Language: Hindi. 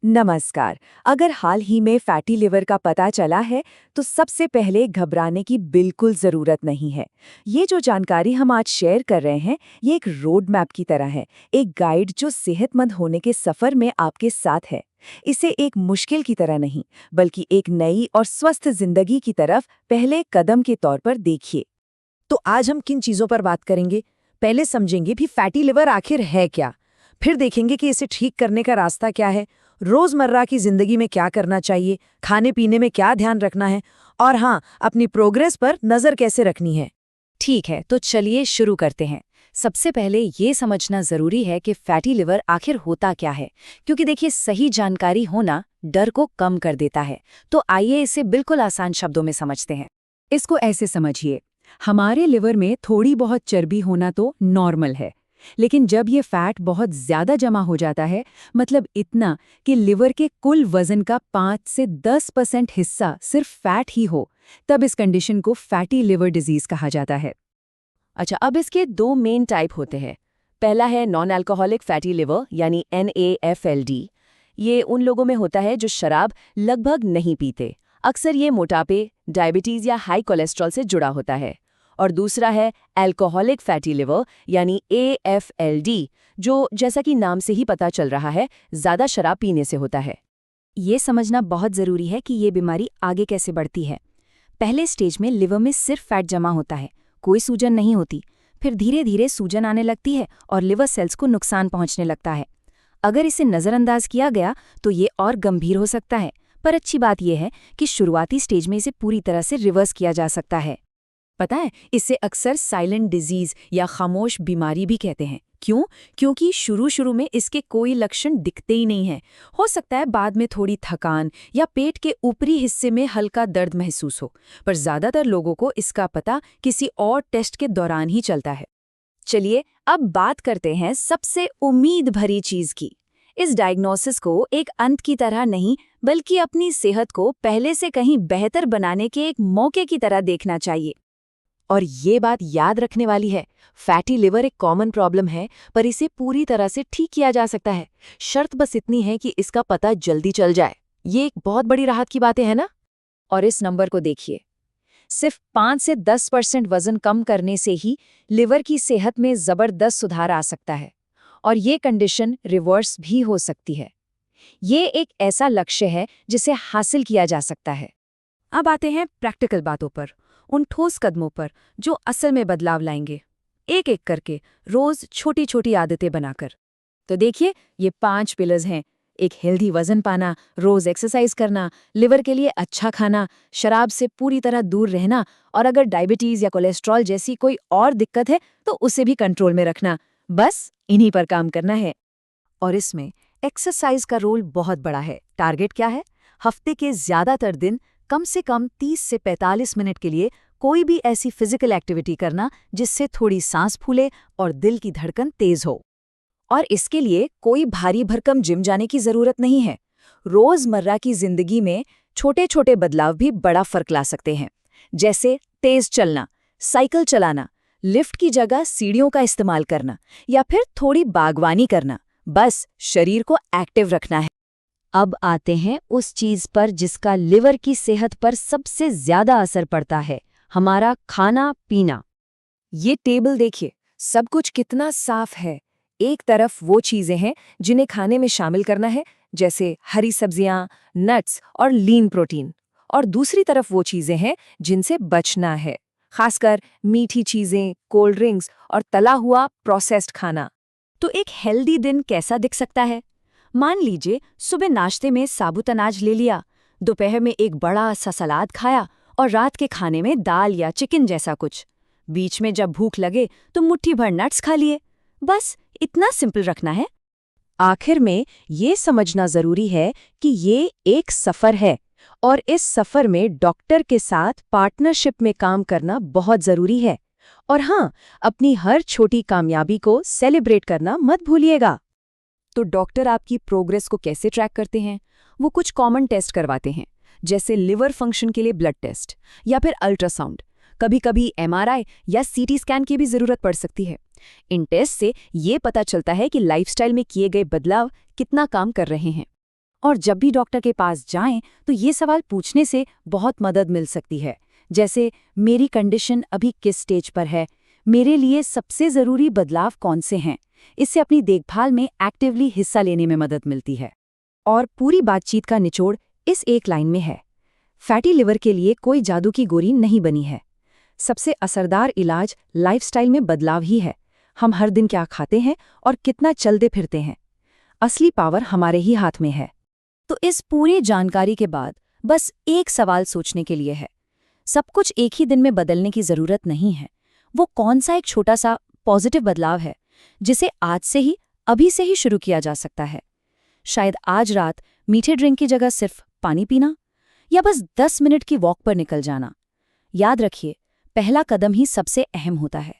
नमस्कार। अगर हाल ही में फैटी लिवर का पता चला है तो सबसे पहले घबराने की बिल्कुल ज़रूरत नहीं है। ये जो जानकारी हम आज शेयर कर रहे हैं, ये एक रोड मैप की तरह है, एक गाइड जो सेहतमंद होने के सफ़र में आपके साथ है। इसे एक मुश्किल की तरह नहीं, बल्कि एक नई और स्वस्थ जिंदगी की तरफ पहले कदम के तौर पर देखिए। तो आज हम किन चीज़ों पर बात करेंगे? पहले समझेंगे भी फैटी लिवर आखिर है क्या? फिर देखेंगे कि इसे ठीक करने का रास्ता क्या है, रोज़मर्रा की ज़िंदगी में क्या करना चाहिए, खाने-पीने में क्या ध्यान रखना है और हाँ, अपनी प्रोग्रेस पर नज़र कैसे रखनी है। ठीक है, तो चलिए शुरू करते हैं। सबसे पहले ये समझना ज़रूरी है कि फैटी लिवर आखिर होता क्या है, क्योंकि देखिए सही जानकारी होना डर को कम कर देता है। तो आइए इसे बिल्कुल आसान शब्दों में समझते हैं। इसको ऐसे समझिए, हमारे लिवर में थोड़ी बहुत चर्बी होना तो नॉर्मल है, लेकिन जब ये फैट बहुत ज्यादा जमा हो जाता है, मतलब इतना कि लिवर के कुल वजन का 5 से 10% हिस्सा सिर्फ फैट ही हो, तब इस कंडीशन को फैटी लिवर डिजीज कहा जाता है। अच्छा, अब इसके दो मेन टाइप होते हैं। पहला है नॉन अल्कोहलिक फैटी लिवर यानी NAFLD। ये उन लोगों में होता है जो शराब लगभग नहीं पीते। अक्सर ये मोटापे, डायबिटीज या हाई कोलेस्ट्रॉल से जुड़ा होता है। और दूसरा है अल्कोहलिक फैटी लिवर यानी AFLD, जो जैसा कि नाम से ही पता चल रहा है, ज़्यादा शराब पीने से होता है। ये समझना बहुत ज़रूरी है कि ये बीमारी आगे कैसे बढ़ती है। पहले स्टेज में लिवर में सिर्फ फैट जमा होता है, कोई सूजन नहीं होती। फिर धीरे धीरे सूजन आने लगती है और लिवर सेल्स को नुकसान पहुंचने लगता है। अगर इसे नज़रअंदाज किया गया तो ये और गंभीर हो सकता है, पर अच्छी बात यह है कि शुरुआती स्टेज में इसे पूरी तरह से रिवर्स किया जा सकता है। पता है, इसे अक्सर साइलेंट डिजीज या खामोश बीमारी भी कहते हैं। क्यों? क्योंकि शुरू में इसके कोई लक्षण दिखते ही नहीं हैं। हो सकता है बाद में थोड़ी थकान या पेट के ऊपरी हिस्से में हल्का दर्द महसूस हो, पर ज्यादातर लोगों को इसका पता किसी और टेस्ट के दौरान ही चलता है। चलिए अब बात करते हैं सबसे उम्मीद भरी चीज की। इस डायग्नोसिस को एक अंत की तरह नहीं, बल्कि अपनी सेहत को पहले से कहीं बेहतर बनाने के एक मौके की तरह देखना चाहिए। और ये बात याद रखने वाली है, फैटी लिवर एक कॉमन प्रॉब्लम है, पर इसे पूरी तरह से ठीक किया जा सकता है। शर्त बस इतनी है कि इसका पता जल्दी चल जाए। ये एक बहुत बड़ी राहत की बातें है ना? और इस नंबर को देखिए, सिर्फ 5 से 10% वजन कम करने से ही लिवर की सेहत में ज़बरदस्त सुधार आ सकता है, और ये कंडीशन रिवर्स भी हो सकती है। ये एक ऐसा लक्ष्य है जिसे हासिल किया जा सकता है। अब आते हैं प्रैक्टिकल बातों पर, उन ठोस कदमों पर जो असल में बदलाव लाएंगे, एक एक करके, रोज छोटी छोटी आदतें बनाकर। तो देखिए, ये 5 पिलर्स हैं। एक हेल्दी वजन पाना, रोज एक्सरसाइज करना, लिवर के लिए अच्छा खाना, शराब से पूरी तरह दूर रहना, और अगर डायबिटीज या कोलेस्ट्रॉल जैसी कोई और दिक्कत है तो उसे भी कंट्रोल में रखना। बस इन्हीं पर काम करना है। और इसमें एक्सरसाइज का रोल बहुत बड़ा है। टारगेट क्या है? हफ्ते के ज्यादातर दिन कम से कम 30 से 45 मिनट के लिए कोई भी ऐसी फिजिकल एक्टिविटी करना जिससे थोड़ी सांस फूले और दिल की धड़कन तेज हो। और इसके लिए कोई भारी भरकम जिम जाने की जरूरत नहीं है। रोजमर्रा की जिंदगी में छोटे छोटे बदलाव भी बड़ा फर्क ला सकते हैं, जैसे तेज चलना, साइकिल चलाना, लिफ्ट की जगह सीढ़ियों का इस्तेमाल करना, या फिर थोड़ी बागवानी करना। बस शरीर को एक्टिव रखना है। अब आते हैं उस चीज पर जिसका लिवर की सेहत पर सबसे ज्यादा असर पड़ता है, हमारा खाना पीना। ये टेबल देखिए, सब कुछ कितना साफ है। एक तरफ वो चीजें हैं जिन्हें खाने में शामिल करना है, जैसे हरी सब्जियां, नट्स और लीन प्रोटीन, और दूसरी तरफ वो चीजें हैं जिनसे बचना है, खासकर मीठी चीजें, कोल्ड ड्रिंक्स और तला हुआ प्रोसेस्ड खाना। तो एक हेल्दी दिन कैसा दिख सकता है? मान लीजिए सुबह नाश्ते में साबुत अनाज ले लिया, दोपहर में एक बड़ा सा सलाद खाया और रात के खाने में दाल या चिकन जैसा कुछ। बीच में जब भूख लगे तो मुट्ठी भर नट्स खा लिए। बस इतना सिंपल रखना है। आखिर में ये समझना जरूरी है कि ये एक सफर है, और इस सफर में डॉक्टर के साथ पार्टनरशिप में काम करना बहुत जरूरी है। और हाँ, अपनी हर छोटी कामयाबी को सेलिब्रेट करना मत भूलिएगा। तो डॉक्टर आपकी प्रोग्रेस को कैसे ट्रैक करते हैं? वो कुछ कॉमन टेस्ट करवाते हैं, जैसे लिवर फंक्शन के लिए ब्लड टेस्ट या फिर अल्ट्रासाउंड। कभी-कभी MRI या CT स्कैन की भी जरूरत पड़ सकती है। इन टेस्ट से ये पता चलता है कि लाइफस्टाइल में किए गए बदलाव कितना काम कर रहे हैं। और जब भी डॉक्टर के पास जाएं तो ये सवाल पूछने से बहुत मदद मिल सकती है, जैसे मेरी कंडीशन अभी किस स्टेज पर है, मेरे लिए सबसे ज़रूरी बदलाव कौन से हैं। इससे अपनी देखभाल में एक्टिवली हिस्सा लेने में मदद मिलती है। और पूरी बातचीत का निचोड़ इस एक लाइन में है, फैटी लिवर के लिए कोई जादू की गोली नहीं बनी है। सबसे असरदार इलाज लाइफस्टाइल में बदलाव ही है। हम हर दिन क्या खाते हैं और कितना चलते फिरते हैं, असली पावर हमारे ही हाथ में है। तो इस पूरी जानकारी के बाद बस एक सवाल सोचने के लिए है, सब कुछ एक ही दिन में बदलने की ज़रूरत नहीं है। वो कौन सा एक छोटा सा पॉजिटिव बदलाव है जिसे आज से ही, अभी से ही शुरू किया जा सकता है। शायद आज रात मीठे ड्रिंक की जगह सिर्फ पानी पीना, या बस 10 मिनट की वॉक पर निकल जाना। याद रखिए, पहला कदम ही सबसे अहम होता है।